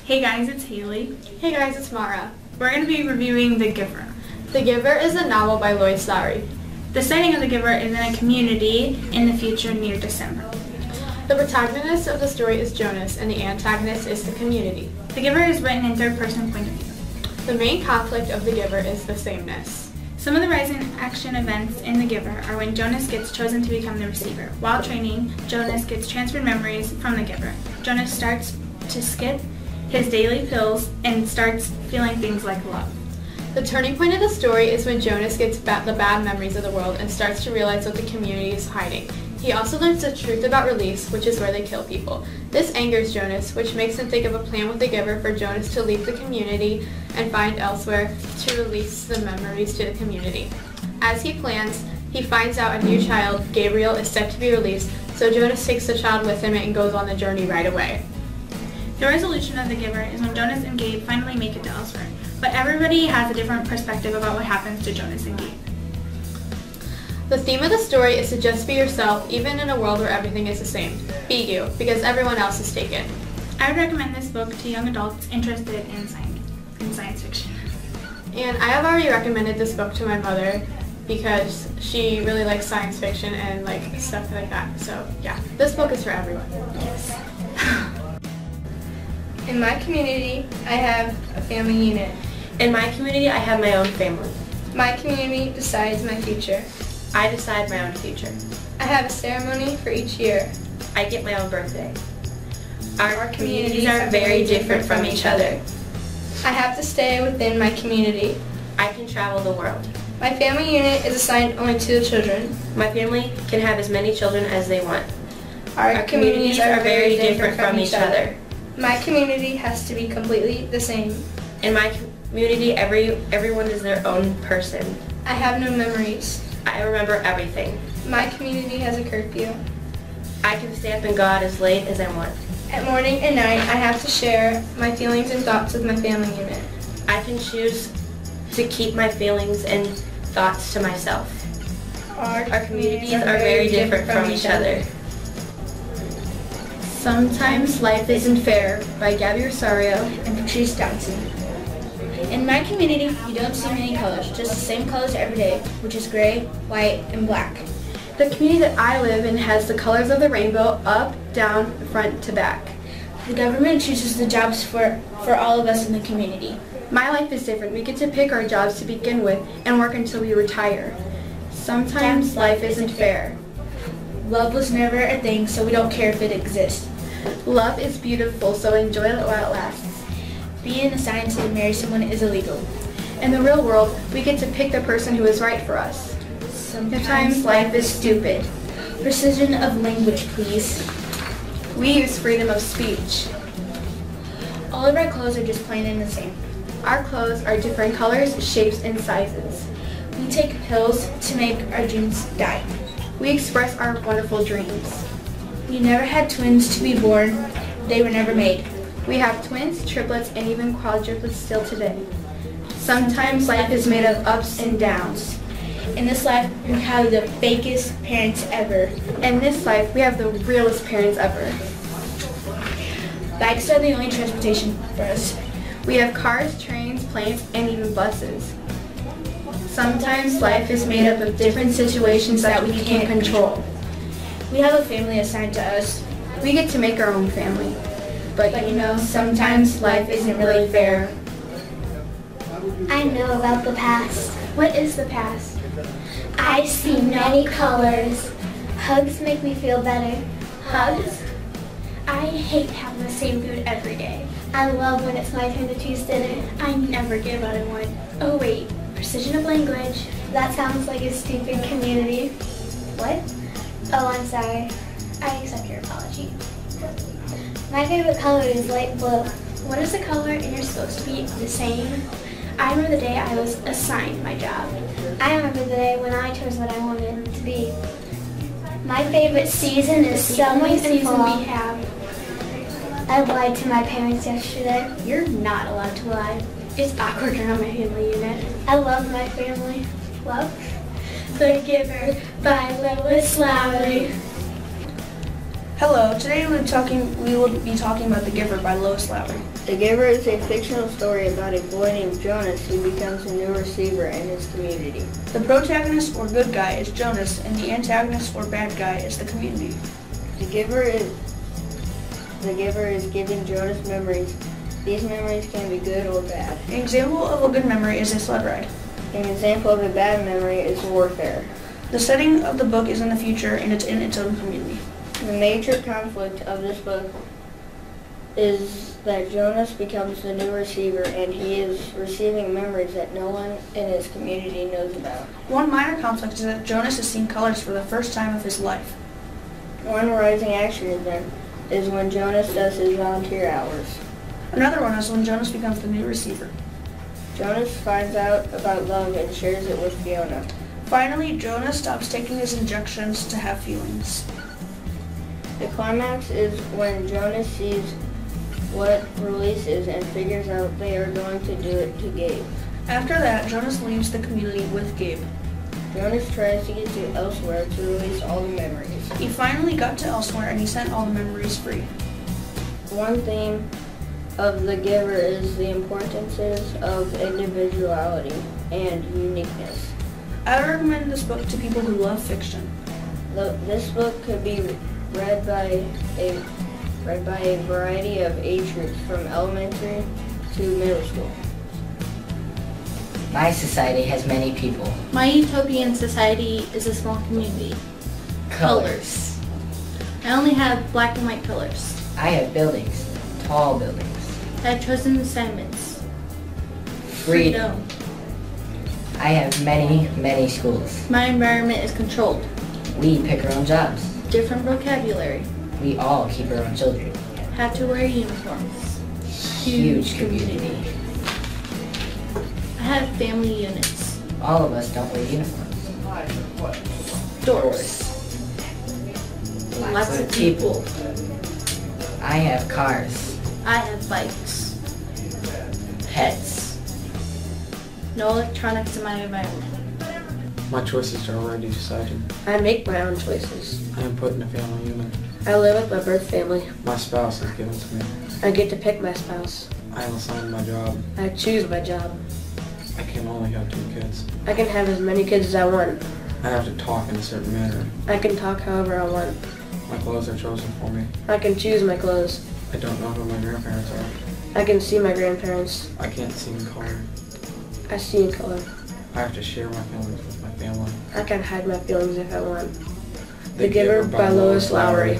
Hey guys, it's Haley. Hey guys, it's Mara. We're going to be reviewing The Giver. The Giver is a novel by Lois Lowry. The setting of The Giver is in a community in the future near December. The protagonist of the story is Jonas, and the antagonist is the community. The Giver is written in third-person point of view. The main conflict of The Giver is the sameness. Some of the rising action events in The Giver are when Jonas gets chosen to become the receiver. While training, Jonas gets transferred memories from The Giver. Jonas starts to skip his daily pills and starts feeling things like love. The turning point of the story is when Jonas gets the bad memories of the world and starts to realize what the community is hiding. He also learns the truth about release, which is where they kill people. This angers Jonas, which makes him think of a plan with the Giver for Jonas to leave the community and find elsewhere to release the memories to the community. As he plans, he finds out a new child, Gabriel, is set to be released, so Jonas takes the child with him and goes on the journey right away. The resolution of The Giver is when Jonas and Gabe finally make it to elsewhere, but everybody has a different perspective about what happens to Jonas and Gabe. The theme of the story is to just be yourself, even in a world where everything is the same. Be you, because everyone else is taken. I would recommend this book to young adults interested in science fiction. And I have already recommended this book to my mother because she really likes science fiction and like stuff like that. So yeah, this book is for everyone. Yes. In my community, I have a family unit. In my community, I have my own family. My community decides my future. I decide my own future. I have a ceremony for each year. I get my own birthday. Our communities are very different from each other. I have to stay within my community. I can travel the world. My family unit is assigned only 2 children. My family can have as many children as they want. Our communities are very different from each other. My community has to be completely the same. In my community, everyone is their own person. I have no memories. I remember everything. My community has a curfew. I can stay up and go out as late as I want. At morning and night, I have to share my feelings and thoughts with my family unit. I can choose to keep my feelings and thoughts to myself. Our communities are very different from each other. Sometimes Life Isn't Fair by Gabby Rosario and Patrice Johnson. In my community, you don't see many colors, just the same colors every day, which is gray, white, and black. The community that I live in has the colors of the rainbow up, down, front to back. The government chooses the jobs for all of us in the community. My life is different. We get to pick our jobs to begin with and work until we retire. Sometimes life isn't fair. Love was never a thing, so we don't care if it exists. Love is beautiful, so enjoy it while it lasts. Being a scientist and marry someone is illegal. In the real world, we get to pick the person who is right for us. Sometimes life is stupid. Precision of language, please. We use freedom of speech. All of our clothes are just plain and the same. Our clothes are different colors, shapes, and sizes. We take pills to make our dreams die. We express our wonderful dreams. We never had twins to be born. They were never made. We have twins, triplets, and even quadruplets still today. Sometimes life is made of ups and downs. In this life, we have the fakest parents ever. In this life, we have the realest parents ever. Bikes are the only transportation for us. We have cars, trains, planes, and even buses. Sometimes life is made up of different situations that we can't control. We have a family assigned to us. We get to make our own family. But you know, sometimes life isn't really fair. I know about the past. What is the past? I see many colors. Hugs make me feel better. Hugs? I hate having the same food every day. I love when it's my turn to choose dinner. I never give out of one. Oh wait, precision of language. That sounds like a stupid community. What? Oh, I'm sorry. I accept your apology. My favorite color is light blue. What is the color and you're supposed to be the same? I remember the day I was assigned my job. I remember the day when I chose what I wanted to be. My favorite season is the summer only and season fall. we have. I lied to my parents yesterday. You're not allowed to lie. It's awkward around my family unit. I love my family. Love? The Giver by Lois Lowry. Hello, today we will be talking about The Giver by Lois Lowry. The Giver is a fictional story about a boy named Jonas who becomes a new receiver in his community. The protagonist or good guy is Jonas, and the antagonist or bad guy is the community. The Giver is giving Jonas memories. These memories can be good or bad. An example of a good memory is a sled ride. An example of a bad memory is warfare. The setting of the book is in the future, and it's in its own community. The major conflict of this book is that Jonas becomes the new receiver and he is receiving memories that no one in his community knows about. One minor conflict is that Jonas is seeing colors for the first time of his life. One rising action event is when Jonas does his volunteer hours. Another one is when Jonas becomes the new receiver. Jonas finds out about love and shares it with Fiona. Finally, Jonas stops taking his injections to have feelings. The climax is when Jonas sees what release is and figures out they are going to do it to Gabe. After that, Jonas leaves the community with Gabe. Jonas tries to get to elsewhere to release all the memories. He finally got to elsewhere and he sent all the memories free. One theme of The Giver is the importances of individuality and uniqueness. I would recommend this book to people who love fiction. This book could be read by a variety of age groups from elementary to middle school. My society has many people. My utopian society is a small community. Colors. I only have black and white colors. I have buildings, tall buildings. I have chosen assignments. Freedom. I have many schools. My environment is controlled. We pick our own jobs. Different vocabulary. We all keep our own children. Have to wear uniforms. Huge community. I have family units. All of us don't wear uniforms. Doors. Lots of people. I have cars. I have bikes. Pets. No electronics in my environment. My choices are already decided. I make my own choices. I am put in a family unit. I live with my birth family. My spouse is given to me. I get to pick my spouse. I am assigned my job. I choose my job. I can only have 2 kids. I can have as many kids as I want. I have to talk in a certain manner. I can talk however I want. My clothes are chosen for me. I can choose my clothes. I don't know who my grandparents are. I can see my grandparents. I can't see in color. I see in color. I have to share my feelings with my family. I can hide my feelings if I want. The Giver by Lois Lowry.